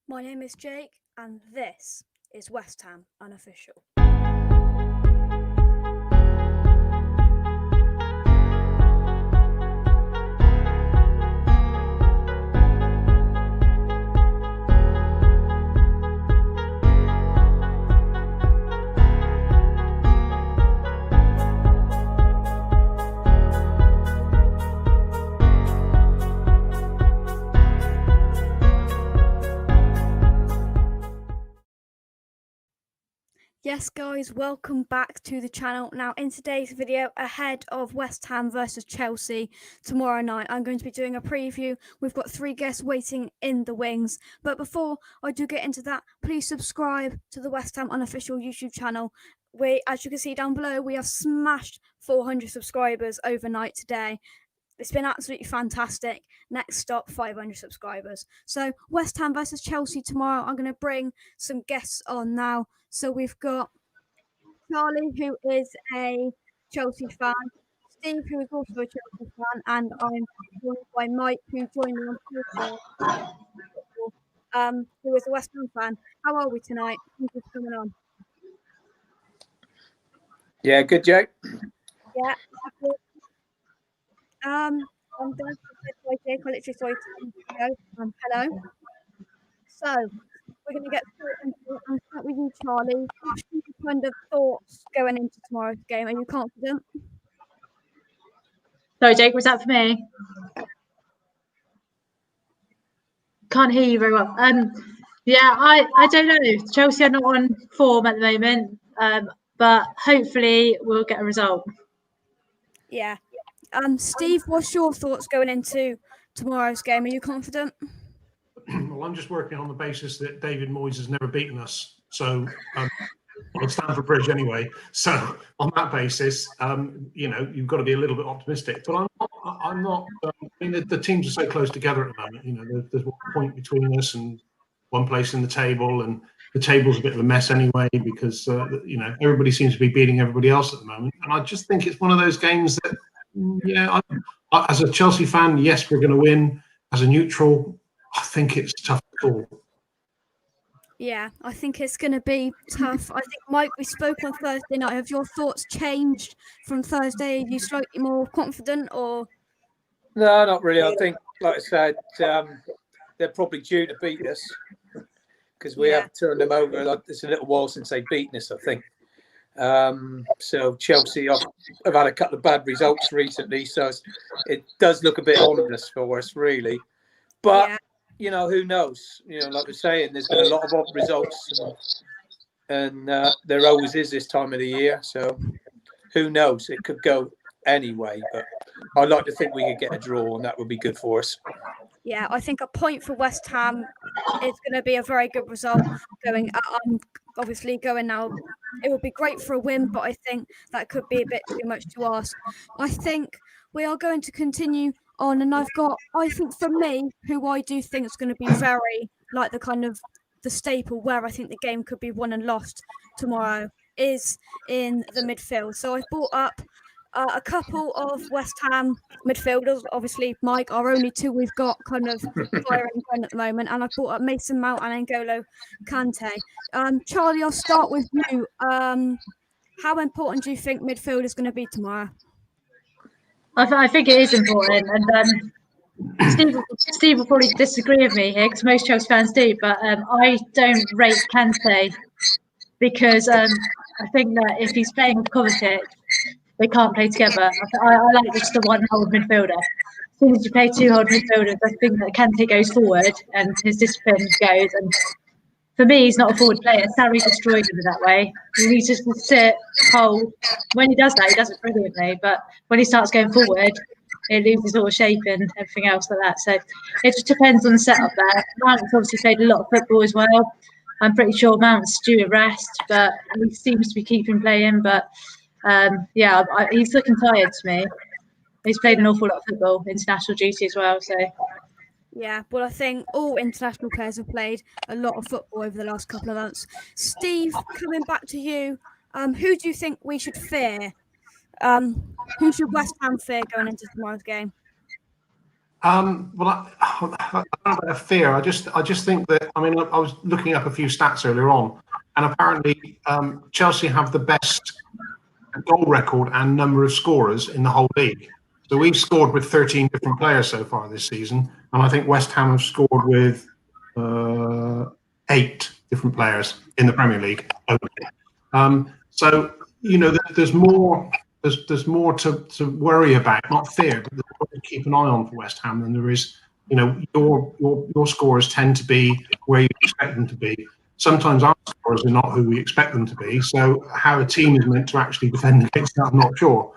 My name is Jake, and this is West Ham Unofficial. Yes guys, welcome back to the channel. Now in today's video, ahead of West Ham versus Chelsea tomorrow night, I'm going to be doing a preview. We've got 3 guests waiting in the wings. But before I do get into that, please subscribe to the West Ham Unofficial YouTube channel. As you can see down below, we have smashed 400 subscribers overnight today. It's been absolutely fantastic. Next stop, 500 subscribers. So West Ham versus Chelsea tomorrow. I'm going to bring some guests on now. So we've got Charlie, who is a Chelsea fan, Steve, who is also a Chelsea fan, and I'm joined by Mike, who joined me on Twitter, who is a West Ham fan. How are we tonight? Thank you for coming on. Yeah, good, Jake. Yeah. I'm going by Jake. I literally saw you. Hello. So we're going to get straight into it. I'll start with you, Charlie. What's your kind of thoughts going into tomorrow's game? Are you confident? Sorry, Jake, was that for me? Can't hear you very well. Yeah, I don't know. Chelsea are not on form at the moment, but hopefully we'll get a result. Yeah. Steve, what's your thoughts going into tomorrow's game? Are you confident? Well, I'm just working on the basis that David Moyes has never beaten us. So on Stamford Bridge anyway. So on that basis, you've got to be a little bit optimistic. But I'm not. I mean, the teams are so close together at the moment. There's 1 point between us and 1 place in the table, and the table's a bit of a mess anyway because everybody seems to be beating everybody else at the moment. And I just think it's one of those games that, as a Chelsea fan, yes, we're going to win. As a neutral, I think it's tough to call. Yeah, I think it's going to be tough. I think, Mike, we spoke on Thursday night. Have your thoughts changed from Thursday? Are you slightly more confident or? No, not really. I think, like I said, they're probably due to beat us because we have turned them over. It's a little while since they've beaten us, I think. So Chelsea have had a couple of bad results recently, so it does look a bit ominous for us, really. But who knows? Like we're saying, there's been a lot of odd results, and there always is this time of the year. So who knows? It could go anyway. But I'd like to think we could get a draw, and that would be good for us. Yeah, I think a point for West Ham is going to be a very good result. Obviously going now, it would be great for a win, but I think that could be a bit too much to ask. I think we are going to continue on, and I think for me, who I do think is going to be very like the staple where I think the game could be won and lost tomorrow is in the midfield. So I've brought up a couple of West Ham midfielders. Obviously, Mike, our only 2 we've got kind of firing at the moment, and I brought up Mason Mount and N'Golo Kante. Charlie, I'll start with you. How important do you think midfield is going to be tomorrow? I think it is important, and Steve will probably disagree with me here because most Chelsea fans do, but I don't rate Kante because I think that if he's playing with Kovacic, they can't play together. I like just the one hold midfielder. As soon as you play 2 hold midfielders, I think that Kante goes forward and his discipline goes. And for me, he's not a forward player. Sarri destroyed him that way. He needs to sit, hold. When he does that, he does it brilliantly. But when he starts going forward, it loses all shape and everything else like that. So it just depends on the setup there. Mount's obviously played a lot of football as well. I'm pretty sure Mount's due a rest, but he seems to be keeping playing. But he's looking tired to me. He's played an awful lot of football, international duty as well. So. Yeah, well, I think all international players have played a lot of football over the last couple of months. Steve, coming back to you, who do you think we should fear? Who should West Ham fear going into tomorrow's game? Well, I don't have fear. I just think that, I mean, I was looking up a few stats earlier on, and apparently Chelsea have the best goal record and number of scorers in the whole league. So we've scored with 13 different players so far this season, and I think West Ham have scored with 8 different players in the Premier League. So you know, there's more. There's more to worry about, not fear, but there's more to keep an eye on for West Ham than there is. You know, your scores tend to be where you expect them to be. Sometimes our scores are not who we expect them to be. So how a team is meant to actually defend against that, I'm not sure.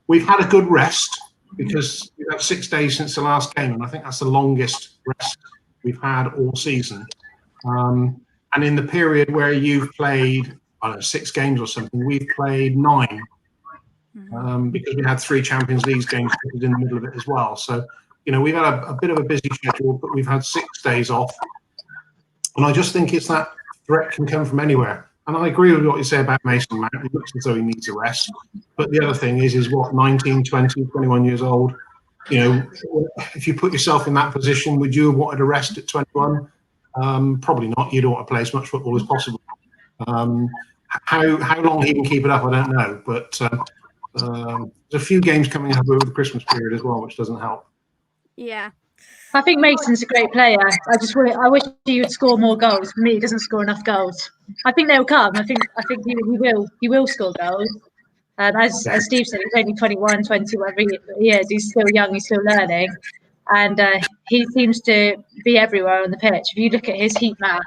We've had a good rest because we've had 6 days since the last game, and I think that's the longest rest we've had all season. And in the period where you've played, I don't know, 6 games or something, we've played 9. Because we had 3 Champions League games in the middle of it as well. So, you know, we've had a bit of a busy schedule, but we've had 6 days off. And I just think it's that threat can come from anywhere. And I agree with what you say about Mason Mount. He looks as though he needs a rest. But the other thing is what, 19, 20, 21 years old? You know, if you put yourself in that position, would you have wanted a rest at 21? Probably not. You'd want to play as much football as possible. How long he can keep it up, I don't know. But there's a few games coming up over the Christmas period as well, which doesn't help. Yeah. I think Mason's a great player. I wish he would score more goals. For me, he doesn't score enough goals. I think they'll come. I think he will score goals. As Steve said, he's only 21, 20, whatever he is. He's still young. He's still learning, and he seems to be everywhere on the pitch. If you look at his heat map,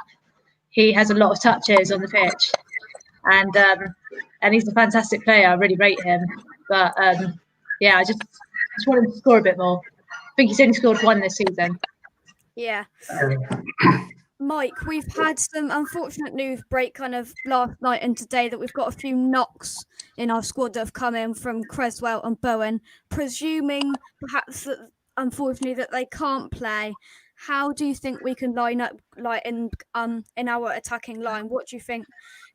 he has a lot of touches on the pitch, and he's a fantastic player. I really rate him. But yeah, I just want him to score a bit more. I think he's only scored 1 this season. Yeah. Mike, we've had some unfortunate news break kind of last night and today that we've got a few knocks in our squad that have come in from Creswell and Bowen, presuming perhaps that unfortunately that they can't play. How do you think we can line up like in our attacking line? What do you think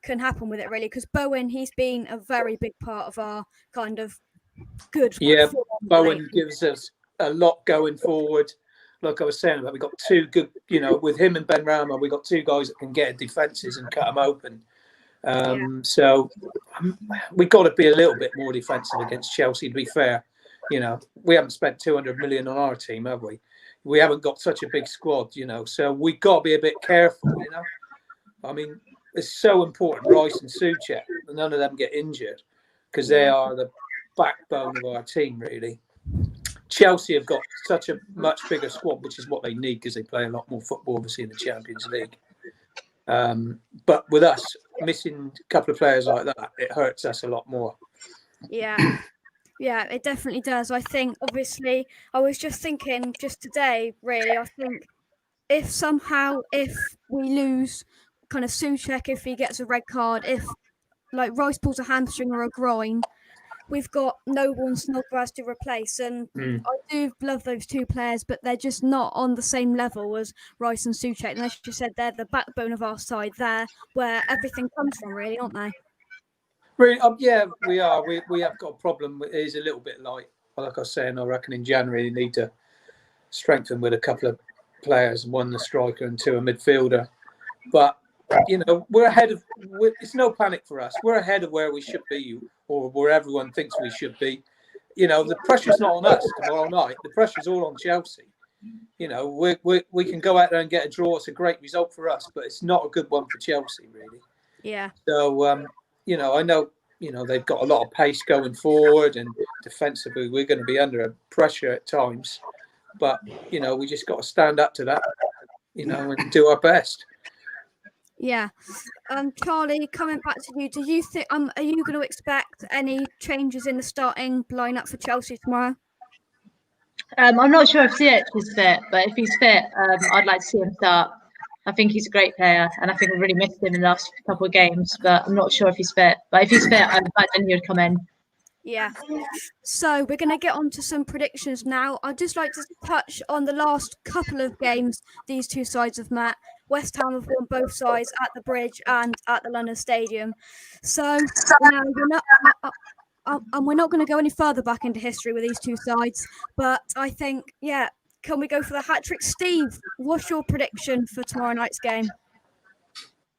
can happen with it really? Because Bowen, he's been a very big part of our kind of good. Yeah, Bowen gives us a lot going forward. Like I was saying, we've got 2 good, you know, with him and Ben Rama, we've got 2 guys that can get at defences and cut them open. So we've got to be a little bit more defensive against Chelsea, to be fair. You know, we haven't spent 200 million on our team, have we? We haven't got such a big squad, you know, so we've got to be a bit careful, you know. I mean, it's so important, Rice and Souček, none of them get injured because they are the backbone of our team, really. Chelsea have got such a much bigger squad, which is what they need because they play a lot more football, obviously, in the Champions League. But with us missing a couple of players like that, it hurts us a lot more. Yeah. Yeah, it definitely does. I think, obviously, I was just thinking just today, really, I think if we lose kind of Souček, if he gets a red card, if like Rice pulls a hamstring or a groin, we've got Noble and Snodgrass to replace. And I do love those 2 players, but they're just not on the same level as Rice and Souček. And as you said, they're the backbone of our side. They're where everything comes from, really, aren't they? Really, yeah, we are. We have got a problem. It is a little bit like I was saying, I reckon in January they need to strengthen with a couple of players, 1 the striker and 2 a midfielder. But, you know, we're ahead of, it's no panic for us. We're ahead of where we should be or where everyone thinks we should be. You know, the pressure's not on us tomorrow night. The pressure's all on Chelsea. You know, we can go out there and get a draw. It's a great result for us, but it's not a good one for Chelsea, really. Yeah. So, you know, I know, you know, they've got a lot of pace going forward and defensively we're going to be under pressure at times. But, you know, we just got to stand up to that, you know, and do our best. Yeah. Charlie, coming back to you, do you think are you going to expect any changes in the starting lineup for Chelsea tomorrow? I'm not sure if Ziyech is fit, but if he's fit, I'd like to see him start. I think he's a great player, and I think we really missed him in the last couple of games, but I'm not sure if he's fit. But if he's fit, I'd imagine he would come in. Yeah. So we're going to get on to some predictions now. I'd just like to touch on the last couple of games these 2 sides have met. West Ham have won both sides at the Bridge and at the London Stadium. So now and we're not going to go any further back into history with these two sides, but I think, yeah, can we go for the hat trick? Steve, what's your prediction for tomorrow night's game?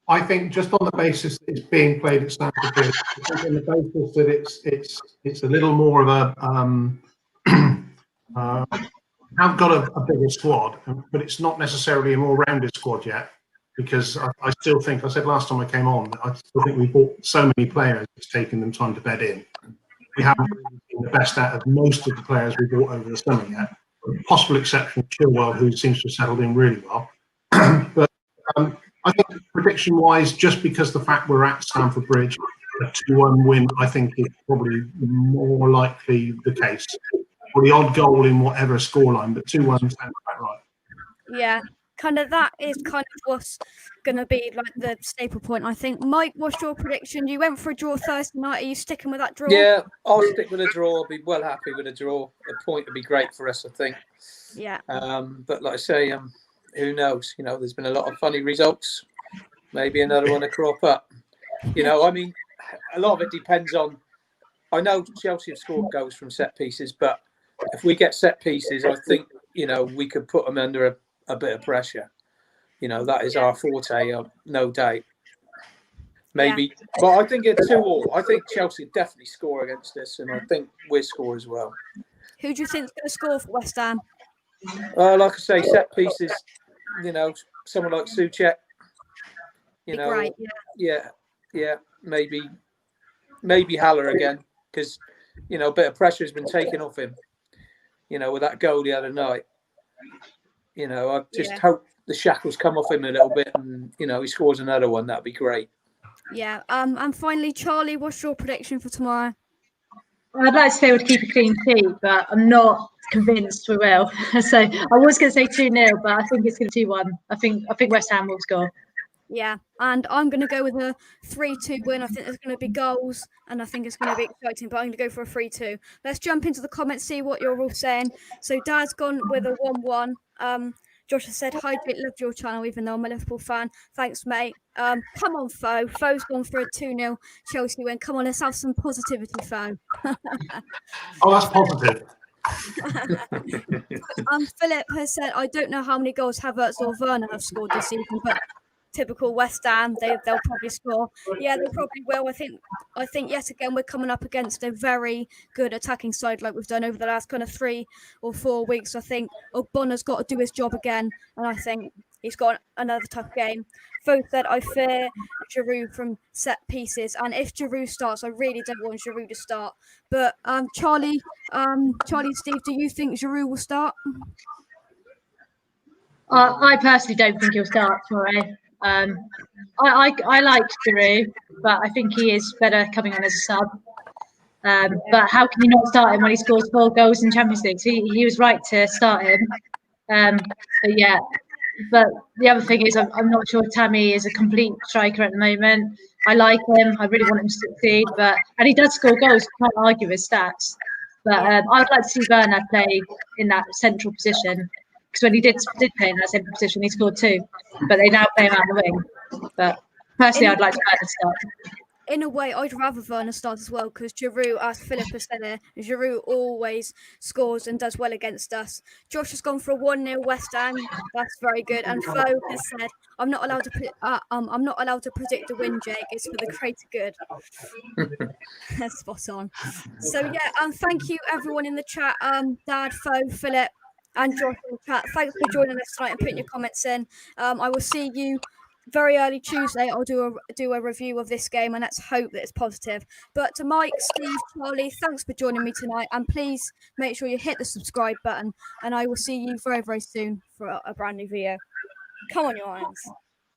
I think just on the basis that it's being played at Stamford Bridge, on the basis that it's a little more of a have got a bigger squad, but it's not necessarily a more rounded squad yet, because I still think, I said last time I came on, I still think we bought so many players, it's taken them time to bed in. We haven't really been the best out of most of the players we bought over the summer yet. Possible exception, Chilwell, who seems to have settled in really well. But I think prediction-wise, just because the fact we're at Stamford Bridge, a 2-1 win, I think is probably more likely the case. Or the odd goal in whatever scoreline, but 2-1 sounds quite right. Yeah, kind of that is kind of what's going to be like the staple point, I think. Mike, what's your prediction? You went for a draw Thursday night. Are you sticking with that draw? Yeah, I'll stick with a draw. I'll be well happy with a draw. A point would be great for us, I think. Yeah. But like I say, who knows? You know, there's been a lot of funny results. Maybe another one to crop up. You know, I mean, a lot of it depends on. I know Chelsea have scored goals from set pieces, but if we get set pieces, I think, you know, we could put them under a bit of pressure. You know, that is our forte, no doubt. Maybe, but I think it's 2-2. I think Chelsea definitely score against us, and I think we'll score as well. Who do you think is going to score for West Ham? Like I say, set pieces. You know, someone like Souček. You know, great, yeah, maybe Haller again, because you know, a bit of pressure has been taken off him. You know, with that goal the other night. You know, I just hope the shackles come off him a little bit, and you know, he scores another one. That'd be great. Yeah. And finally, Charlie, what's your prediction for tomorrow? I'd like to say we'd keep a clean sheet, but I'm not convinced we will. So I was going to say 2-0, but I think it's going to be 2-1. I think West Ham will score. Yeah, and I'm going to go with a 3-2 win. I think there's going to be goals, and I think it's going to be exciting, but I'm going to go for a 3-2. Let's jump into the comments, see what you're all saying. So Dad's gone with a 1-1. Josh has said, hi, Jake, loved your channel, even though I'm a Liverpool fan. Thanks, mate. Come on, Foe. Foe's gone for a 2-0 Chelsea win. Come on, let's have some positivity, Foe. Oh, that's positive. Philip has said, I don't know how many goals Havertz or Werner have scored this season, but typical West Ham, they'll probably score. Yeah, they probably will. I think yet again we're coming up against a very good attacking side like we've done over the last kind of 3 or 4 weeks. I think Ogbonna's got to do his job again, and I think he's got another tough game. Foe said, I fear Giroud from set pieces, and if Giroud starts, I really don't want Giroud to start. But Charlie and Steve, do you think Giroud will start? I personally don't think he'll start tomorrow. I like Giroud, but I think he is better coming on as a sub. But how can you not start him when he scores 4 goals in Champions League? So he was right to start him. But the other thing is I'm not sure Tammy is a complete striker at the moment. I like him. I really want him to succeed, and he does score goals. You can't argue his stats. But I would like to see Werner play in that central position. Because when he did play in that central position, he scored 2. But they now play him out the wing. But personally, I'd like to Werner start. In a way, I'd rather Werner start as well, because Giroud, as Philip has said there, Giroud always scores and does well against us. Josh has gone for a 1-0 West Ham. That's very good. And Foe has said, I'm not allowed to predict the win, Jake. It's for the greater good. That's spot on. So yeah, thank you everyone in the chat. Dad, Foe, Philip, and Josh in the chat. Thanks for joining us tonight and putting your comments in. I will see you very early Tuesday. I'll do a review of this game, and let's hope that it's positive. But to Mike, Steve, Charlie, thanks for joining me tonight, and please make sure you hit the subscribe button, and I will see you very, very soon for a brand new video. Come on, you irons.